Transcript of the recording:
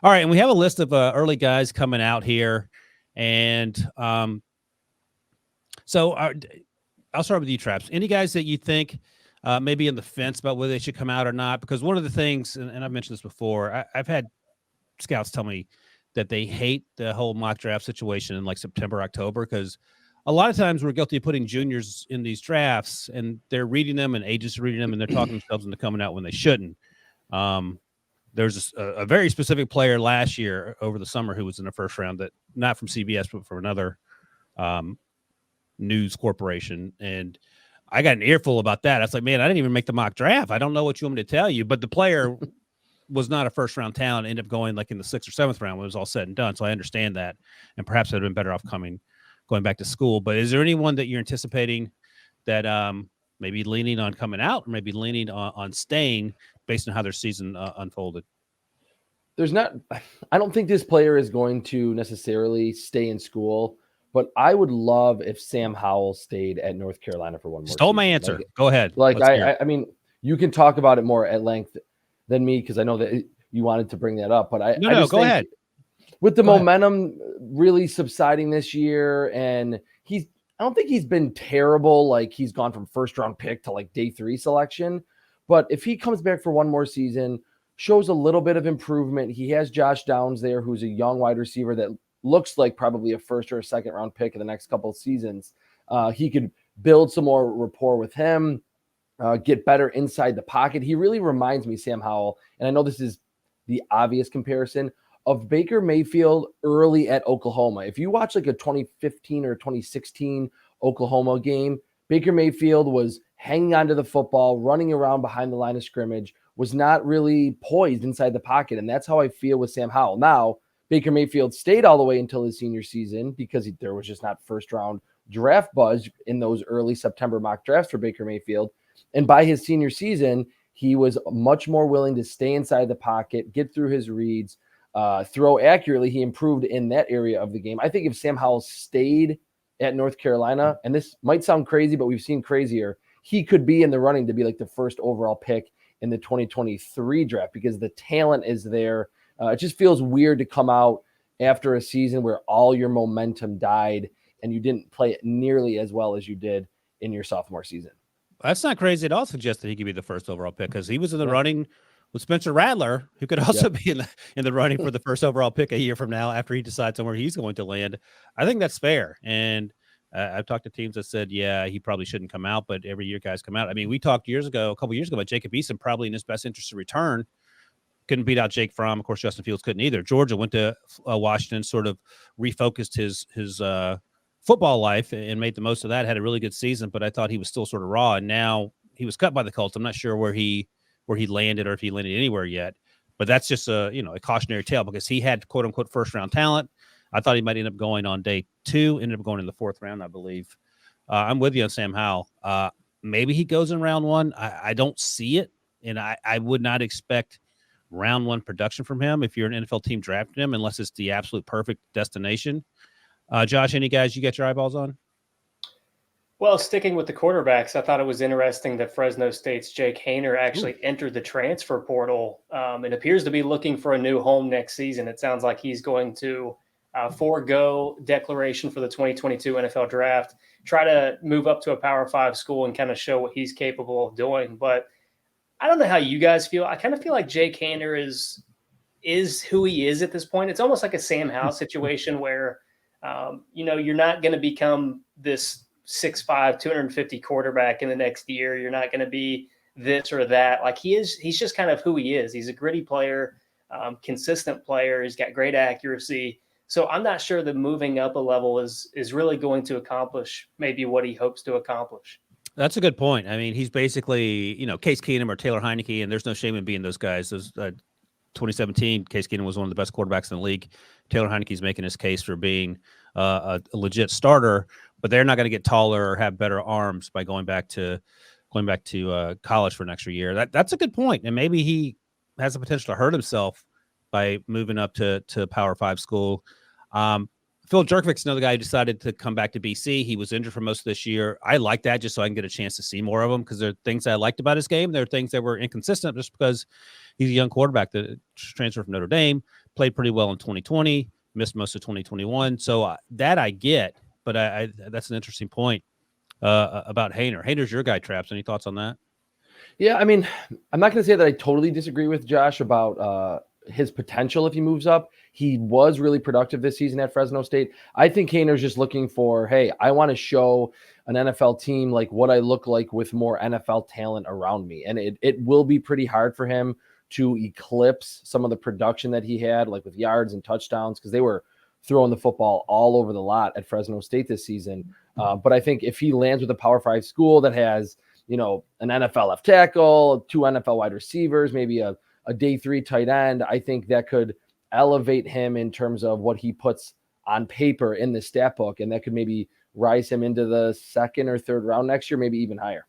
All right, and we have a list of early guys coming out here, and so I'll start with you, Traps. Any guys that you think maybe in the fence about whether they should come out or not? Because one of the things, and I've mentioned this before, I've had scouts tell me that they hate the whole mock draft situation in like September, October, because a lot of times we're guilty of putting juniors in these drafts, and they're reading them, and agents are reading them, and they're talking themselves into coming out when they shouldn't. There's a very specific player last year over the summer who was in the first round, that not from CBS, but from another news corporation. And I got an earful about that. I was like, man, I didn't even make the mock draft. I don't know what you want me to tell you. But the player was not a first round talent, ended up going like in the 6th or 7th round when it was all said and done. So I understand that. And perhaps I'd have been better off going back to school. But is there anyone that you're anticipating that maybe leaning on coming out, or maybe leaning on staying based on how their season unfolded? I don't think this player is going to necessarily stay in school, but I would love if Sam Howell stayed at North Carolina for one more Stole season. my answer. Go ahead. I mean, you can talk about it more at length than me, because I know that you wanted to bring that up, but I just go ahead. With the momentum really subsiding this year, and I don't think he's been terrible. Like, he's gone from first round pick to like day 3 selection, but if he comes back for one more season, shows a little bit of improvement. He has Josh Downs there, who's a young wide receiver that looks like probably a first or a second round pick in the next couple of seasons. He could build some more rapport with him, get better inside the pocket. He really reminds me, Sam Howell, and I know this is the obvious comparison, of Baker Mayfield early at Oklahoma. If you watch like a 2015 or 2016 Oklahoma game, Baker Mayfield was hanging onto the football, running around behind the line of scrimmage, was not really poised inside the pocket. And that's how I feel with Sam Howell. Now, Baker Mayfield stayed all the way until his senior season because there was just not first round draft buzz in those early September mock drafts for Baker Mayfield. And by his senior season, he was much more willing to stay inside the pocket, get through his reads, throw accurately. He improved in that area of the game. I think if Sam Howell stayed at North Carolina, and this might sound crazy, but we've seen crazier, he could be in the running to be like the first overall pick in the 2023 draft because the talent is there. It just feels weird to come out after a season where all your momentum died and you didn't play it nearly as well as you did in your sophomore season. That's not crazy at all. Suggested he could be the first overall pick because he was in the running with Spencer Rattler, who could also be in the running for the first overall pick a year from now after he decides on where he's going to land. I think that's fair. And I've talked to teams that said, yeah, he probably shouldn't come out, but every year guys come out. I mean, we talked a couple years ago about Jacob Eason probably in his best interest to return. Couldn't beat out Jake Fromm. Of course, Justin Fields couldn't either. Georgia went to Washington, sort of refocused his football life and made the most of that. Had a really good season, but I thought he was still sort of raw. And now he was cut by the Colts. I'm not sure where he landed or if he landed anywhere yet. But that's just a cautionary tale because he had quote unquote first round talent. I thought he might end up going on day 2. Ended up going in the 4th round, I believe. I'm with you on Sam Howell. Maybe he goes in round 1. I don't see it, and I would not expect round 1 production from him if you're an NFL team drafting him, unless it's the absolute perfect destination. Josh, any guys you got your eyeballs on? Well, sticking with the quarterbacks, I thought it was interesting that Fresno State's Jake Haener actually entered the transfer portal and appears to be looking for a new home next season. It sounds like he's going to forego declaration for the 2022 NFL draft, try to move up to a Power 5 school and kind of show what he's capable of doing. But I don't know how you guys feel. I kind of feel like Jake Haener is who he is at this point. It's almost like a Sam Howell situation where, you're not going to become this 6'5", 250 quarterback in the next year. You're not going to be this or that. Like he's just kind of who he is. He's a gritty player, consistent player. He's got great accuracy. So I'm not sure that moving up a level is really going to accomplish maybe what he hopes to accomplish. That's a good point. I mean, he's basically, Case Keenum or Taylor Heineke, and there's no shame in being those guys. 2017, Case Keenum was one of the best quarterbacks in the league. Taylor Heineke's making his case for being a legit starter, but they're not going to get taller or have better arms by going back to college for an extra year. That's a good point, and maybe he has the potential to hurt himself by moving up to Power 5 school. Phil Jerkovic's another guy who decided to come back to BC. He was injured for most of this year. I like that just so I can get a chance to see more of him because there are things I liked about his game. There are things that were inconsistent just because he's a young quarterback that transferred from Notre Dame. played pretty well in 2020, missed most of 2021. So that I get, but I that's an interesting point about Haener. Haener's your guy, Traps. Any thoughts on that? Yeah, I mean, I'm not going to say that I totally disagree with Josh about his potential if he moves up. He was really productive this season at Fresno State. I think Haener's just looking for, hey, I want to show an NFL team like what I look like with more NFL talent around me. And it will be pretty hard for him to eclipse some of the production that he had, like with yards and touchdowns, because they were throwing the football all over the lot at Fresno State this season. But I think if he lands with a Power 5 school that has, an NFL left tackle, 2 NFL wide receivers, maybe a day 3 tight end, I think that could elevate him in terms of what he puts on paper in the stat book. And that could maybe rise him into the 2nd or 3rd round next year, maybe even higher.